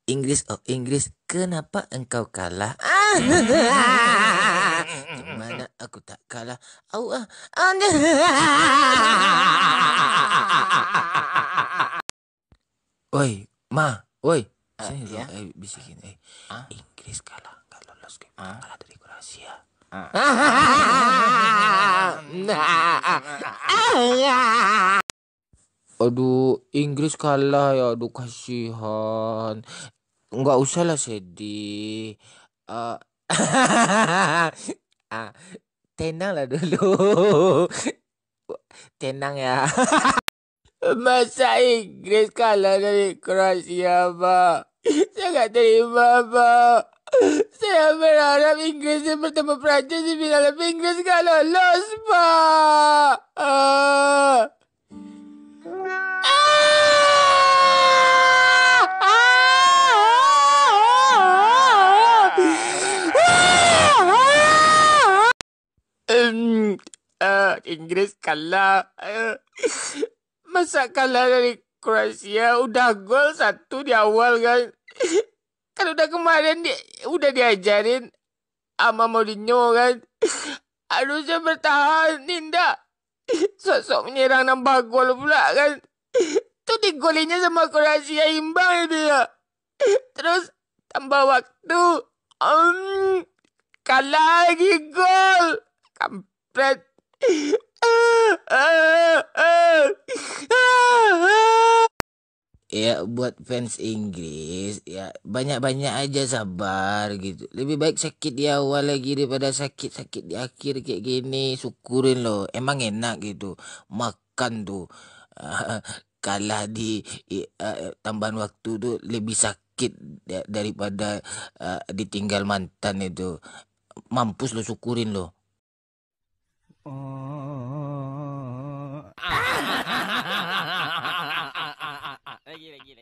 Inggris, oh Inggris, kenapa engkau kalah? Gimana aku tak kalah? Au ah. Oi, Ma, oi. Sini dong, bisikin. Inggris kalah, nggak lolos ke kalah dari Kroasia. Aduh, Inggris kalah ya. Aduh, kasihan. Enggak usahlah sedih. Ah, ah, tenanglah dulu. Tenang ya. Masa Inggris kalah dari Kroasia, Pak? Saya nggak terima, Pak. Saya berharap Inggris bertemu Prancis di final, tapi Inggris nggak lolos, Pak. Inggris kalah. Masa kalah dari Kroasia? Udah gol 1 di awal kan. Kan udah kemarin udah diajarin sama Mourinho kan. Harusnya bertahan, Ninda. Sosok menyerang nambah gol pula kan. Tuh digolinya sama Kroasia imbang itu ya. Terus tambah waktu. Kalah lagi gol. Kampret. Ya buat fans Inggris ya banyak-banyak aja sabar gitu. Lebih baik sakit di awal lagi daripada sakit-sakit di akhir kayak gini. Syukurin loh. Emang enak gitu. Makan tuh kalah di tambahan waktu tuh lebih sakit daripada ditinggal mantan itu. Mampus lo, syukurin lo. Lagi.